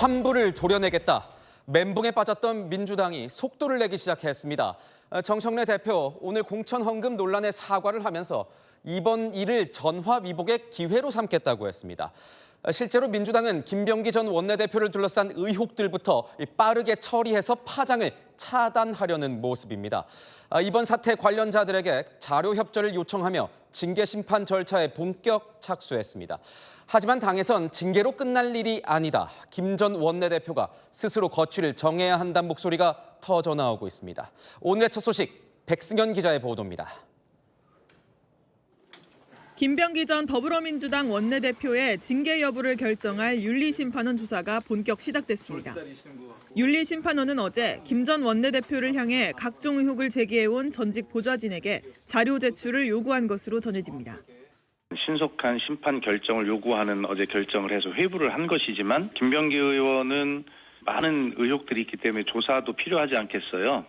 환불을 도려내겠다. 멘붕에 빠졌던 민주당이 속도를 내기 시작했습니다. 정청래 대표 오늘 공천 헌금 논란에 사과를 하면서 이번 일을 전화위복의 기회로 삼겠다고 했습니다. 실제로 민주당은 김병기 전 원내대표를 둘러싼 의혹들부터 빠르게 처리해서 파장을 차단하려는 모습입니다. 이번 사태 관련자들에게 자료 협조를 요청하며 징계 심판 절차에 본격 착수했습니다. 하지만 당에선 징계로 끝날 일이 아니다. 김 전 원내대표가 스스로 거취를 정해야 한다는 목소리가 터져 나오고 있습니다. 오늘의 첫 소식 백승현 기자의 보도입니다. 김병기 전 더불어민주당 원내대표의 징계 여부를 결정할 윤리심판원 조사가 본격 시작됐습니다. 윤리심판원은 어제 김 전 원내대표를 향해 각종 의혹을 제기해온 전직 보좌진에게 자료 제출을 요구한 것으로 전해집니다. 신속한 심판 결정을 요구하는 어제 결정을 해서 회부를 한 것이지만 김병기 의원은 많은 의혹들이 있기 때문에 조사도 필요하지 않겠어요.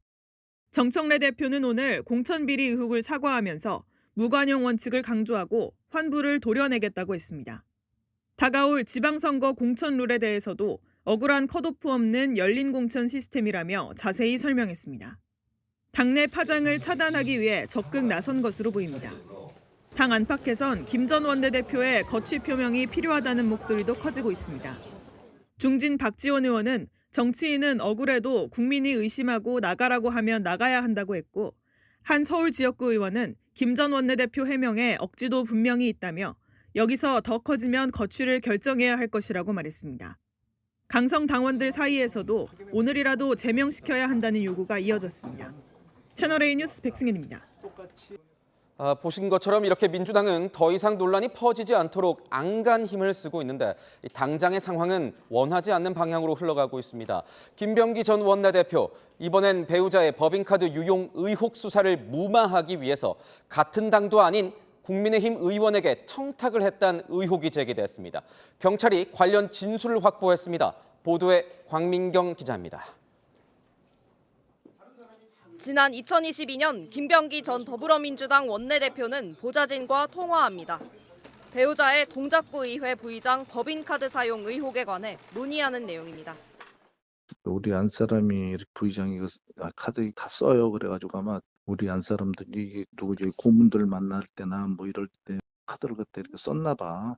정청래 대표는 오늘 공천비리 의혹을 사과하면서 무관용 원칙을 강조하고 환불을 도려내겠다고 했습니다. 다가올 지방선거 공천 룰에 대해서도 억울한 컷오프 없는 열린 공천 시스템이라며 자세히 설명했습니다. 당내 파장을 차단하기 위해 적극 나선 것으로 보입니다. 당 안팎에선 김 전 원내대표의 거취 표명이 필요하다는 목소리도 커지고 있습니다. 중진 박지원 의원은 정치인은 억울해도 국민이 의심하고 나가라고 하면 나가야 한다고 했고, 한 서울 지역구 의원은 김 전 원내대표 해명에 억지도 분명히 있다며 여기서 더 커지면 거취를 결정해야 할 것이라고 말했습니다. 강성 당원들 사이에서도 오늘이라도 제명시켜야 한다는 요구가 이어졌습니다. 채널A 뉴스 백승현입니다. 보신 것처럼 이렇게 민주당은 더 이상 논란이 퍼지지 않도록 안간 힘을 쓰고 있는데 당장의 상황은 원하지 않는 방향으로 흘러가고 있습니다. 김병기 전 원내대표, 이번엔 배우자의 법인카드 유용 의혹 수사를 무마하기 위해서 같은 당도 아닌 국민의힘 의원에게 청탁을 했다는 의혹이 제기됐습니다. 경찰이 관련 진술을 확보했습니다. 보도에 광민경 기자입니다. 지난 2022년 김병기 전 더불어민주당 원내대표는 보좌진과 통화합니다. 배우자의 동작구 의회 부의장 법인카드 사용 의혹에 관해 논의하는 내용입니다. 우리 안 사람이 이렇게 부의장이 카드 다 써요. 그래가지고 아마 우리 안 사람들이 누구지 고문들 만날 때나 뭐 이럴 때 카드를 그때 이렇게 썼나 봐.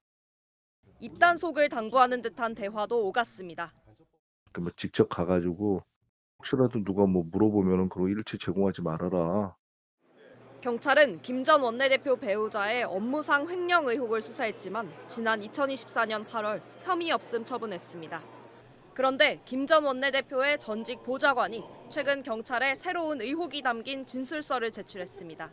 입단속을 당부하는 듯한 대화도 오갔습니다. 뭐 직접 가가지고 혹시라도 누가 뭐 물어보면은 그거 일체 제공하지 말아라. 경찰은 김 전 원내대표 배우자의 업무상 횡령 의혹을 수사했지만 지난 2024년 8월 혐의 없음 처분했습니다. 그런데 김 전 원내대표의 전직 보좌관이 최근 경찰에 새로운 의혹이 담긴 진술서를 제출했습니다.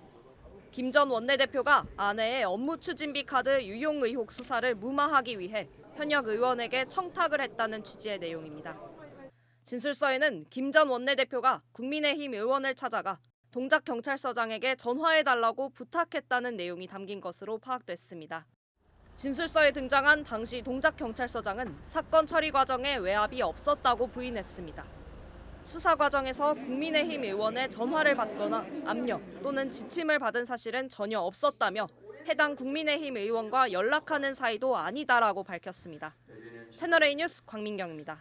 김 전 원내대표가 아내의 업무 추진비 카드 유용 의혹 수사를 무마하기 위해 현역 의원에게 청탁을 했다는 취지의 내용입니다. 진술서에는 김 전 원내대표가 국민의힘 의원을 찾아가 동작경찰서장에게 전화해달라고 부탁했다는 내용이 담긴 것으로 파악됐습니다. 진술서에 등장한 당시 동작경찰서장은 사건 처리 과정에 외압이 없었다고 부인했습니다. 수사 과정에서 국민의힘 의원의 전화를 받거나 압력 또는 지침을 받은 사실은 전혀 없었다며 해당 국민의힘 의원과 연락하는 사이도 아니다라고 밝혔습니다. 채널A 뉴스 광민경입니다.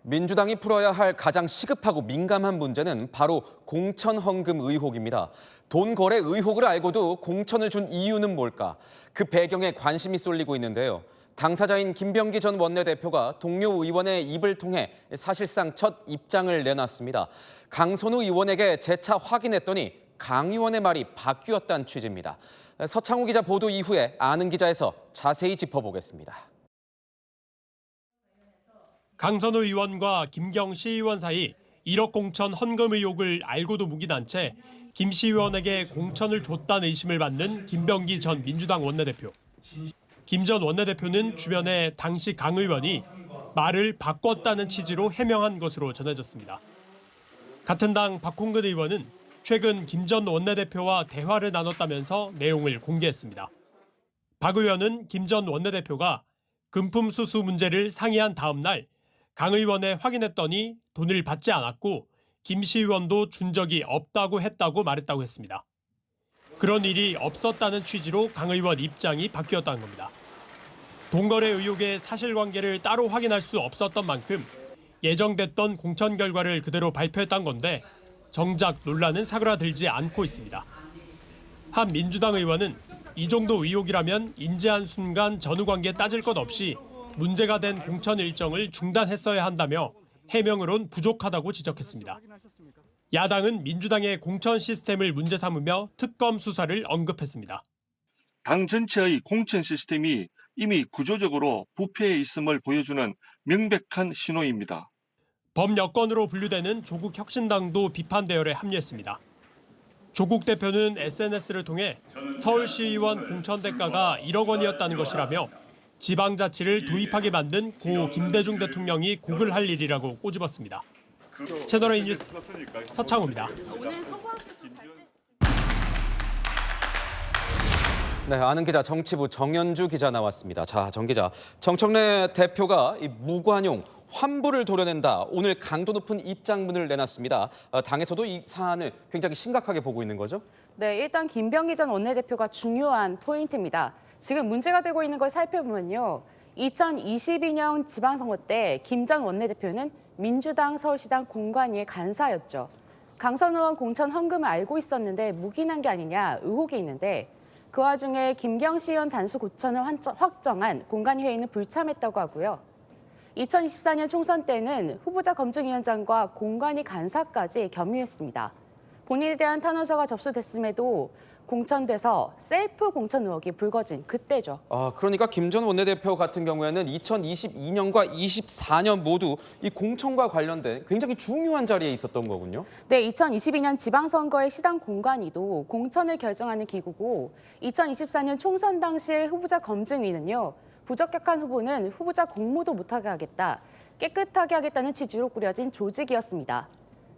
민주당이 풀어야 할 가장 시급하고 민감한 문제는 바로 공천 헌금 의혹입니다. 돈 거래 의혹을 알고도 공천을 준 이유는 뭘까? 그 배경에 관심이 쏠리고 있는데요. 당사자인 김병기 전 원내대표가 동료 의원의 입을 통해 사실상 첫 입장을 내놨습니다. 강선우 의원에게 재차 확인했더니 강 의원의 말이 바뀌었다는 취지입니다. 서창우 기자 보도 이후에 아는 기자에서 자세히 짚어보겠습니다. 강선우 의원과 김경시 의원 사이 1억 공천 헌금 의혹을 알고도 묵인한 채 김시 의원에게 공천을 줬다는 의심을 받는 김병기 전 민주당 원내대표. 김 전 원내대표는 주변에 당시 강 의원이 말을 바꿨다는 취지로 해명한 것으로 전해졌습니다. 같은 당 박홍근 의원은 최근 김 전 원내대표와 대화를 나눴다면서 내용을 공개했습니다. 박 의원은 김 전 원내대표가 금품 수수 문제를 상의한 다음 날 강 의원에 확인했더니 돈을 받지 않았고 김시 의원도 준 적이 없다고 했다고 말했다고 했습니다. 그런 일이 없었다는 취지로 강 의원 입장이 바뀌었다는 겁니다. 동거래 의혹의 사실관계를 따로 확인할 수 없었던 만큼 예정됐던 공천 결과를 그대로 발표했던 건데 정작 논란은 사그라들지 않고 있습니다. 한 민주당 의원은 이 정도 의혹이라면 인지한 순간 전후관계 따질 것 없이 문제가 된 공천 일정을 중단했어야 한다며 해명으론 부족하다고 지적했습니다. 야당은 민주당의 공천 시스템을 문제 삼으며 특검 수사를 언급했습니다. 당 전체의 공천 시스템이 이미 구조적으로 부패해 있음을 보여주는 명백한 신호입니다. 범여권으로 분류되는 조국 혁신당도 비판 대열에 합류했습니다. 조국 대표는 SNS를 통해 서울시의원 공천 대가가 1억 원이었다는 것이라며 지방자치를 도입하게 만든 고 김대중 대통령이 곡을 할 일이라고 꼬집었습니다. 채널A 뉴스 서창호입니다. 네, 아는 기자 정치부 정연주 기자 나왔습니다. 자, 정 기자, 정청래 대표가 이 무관용 환부를 도려낸다. 오늘 강도 높은 입장문을 내놨습니다. 당에서도 이 사안을 굉장히 심각하게 보고 있는 거죠? 네, 일단 김병기 전 원내대표가 중요한 포인트입니다. 지금 문제가 되고 있는 걸 살펴보면요. 2022년 지방선거 때 김 전 원내대표는 민주당 서울시당 공관위의 간사였죠. 강선 의원 공천 헌금을 알고 있었는데 묵인한 게 아니냐 의혹이 있는데 그 와중에 김경시 의원 단수 공천을 확정한 공관위 회의는 불참했다고 하고요. 2024년 총선 때는 후보자 검증위원장과 공관위 간사까지 겸유했습니다. 본인에 대한 탄원서가 접수됐음에도 공천돼서 셀프 공천 의혹이 불거진 그때죠. 그러니까 김 전 원내대표 같은 경우에는 2022년과 24년 모두 이 공천과 관련된 굉장히 중요한 자리에 있었던 거군요. 네, 2022년 지방선거의 시당 공관위도 공천을 결정하는 기구고 2024년 총선 당시의 후보자 검증위는요. 부적격한 후보는 후보자 공모도 못하게 하겠다, 깨끗하게 하겠다는 취지로 꾸려진 조직이었습니다.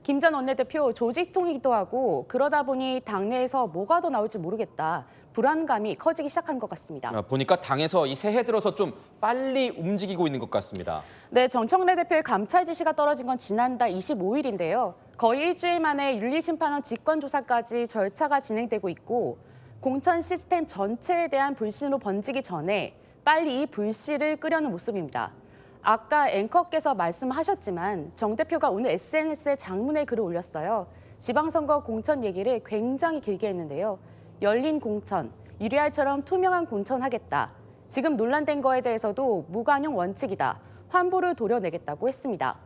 김 전 원내대표 조직통이기도 하고 그러다 보니 당내에서 뭐가 더 나올지 모르겠다, 불안감이 커지기 시작한 것 같습니다. 보니까 당에서 이 새해 들어서 좀 빨리 움직이고 있는 것 같습니다. 네, 정청래 대표의 감찰 지시가 떨어진 건 지난달 25일인데요. 거의 일주일 만에 윤리심판원 직권조사까지 절차가 진행되고 있고 공천 시스템 전체에 대한 불신으로 번지기 전에 빨리 이 불씨를 끄려는 모습입니다. 아까 앵커께서 말씀하셨지만 정 대표가 오늘 SNS에 장문의 글을 올렸어요. 지방선거 공천 얘기를 굉장히 길게 했는데요. 열린 공천, 유리알처럼 투명한 공천하겠다. 지금 논란된 거에 대해서도 무관용 원칙이다. 환부를 도려내겠다고 했습니다.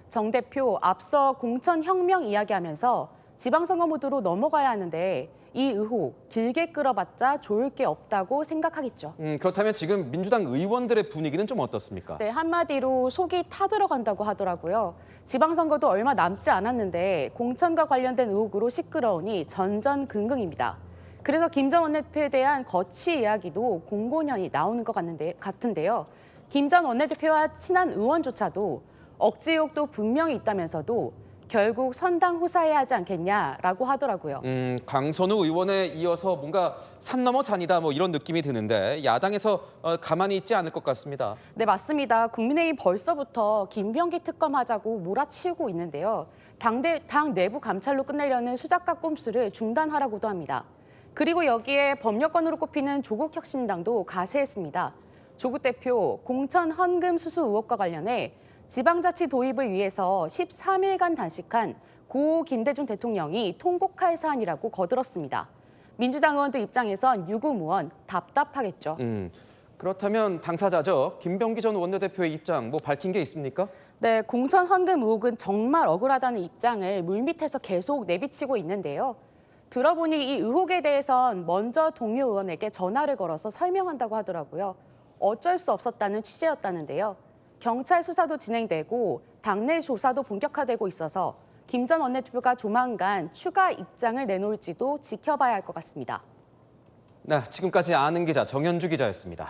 정 대표 앞서 공천 혁명 이야기하면서 지방선거 모드로 넘어가야 하는데 이 의혹 길게 끌어봤자 좋을 게 없다고 생각하겠죠. 그렇다면 지금 민주당 의원들의 분위기는 좀 어떻습니까? 네, 한마디로 속이 타들어간다고 하더라고요. 지방선거도 얼마 남지 않았는데 공천과 관련된 의혹으로 시끄러우니 전전긍긍입니다. 그래서 김 전 원내대표에 대한 거취 이야기도 공공연히 나오는 것 같은데요. 김 전 원내대표와 친한 의원조차도 억지 의혹도 분명히 있다면서도 결국 선당 호사해야 하지 않겠냐라고 하더라고요. 강선우 의원에 이어서 뭔가 산 넘어 산이다 뭐 이런 느낌이 드는데 야당에서 가만히 있지 않을 것 같습니다. 네, 맞습니다. 국민의힘 벌써부터 김병기 특검하자고 몰아치우고 있는데요. 당 내부 감찰로 끝내려는 수작과 꼼수를 중단하라고도 합니다. 그리고 여기에 범여권으로 꼽히는 조국 혁신당도 가세했습니다. 조국 대표 공천 헌금 수수 의혹과 관련해 지방자치 도입을 위해서 13일간 단식한 고 김대중 대통령이 통곡할 사안이라고 거들었습니다. 민주당 의원들 입장에선 유구무원 답답하겠죠. 그렇다면 당사자죠. 김병기 전 원내대표의 입장 뭐 밝힌 게 있습니까? 네, 공천 헌금 의혹은 정말 억울하다는 입장을 물밑에서 계속 내비치고 있는데요. 들어보니 이 의혹에 대해선 먼저 동료 의원에게 전화를 걸어서 설명한다고 하더라고요. 어쩔 수 없었다는 취재였다는데요. 경찰 수사도 진행되고 당내 조사도 본격화되고 있어서 김 전 원내대표가 조만간 추가 입장을 내놓을지도 지켜봐야 할 것 같습니다. 네, 지금까지 아는 기자 정연주 기자였습니다.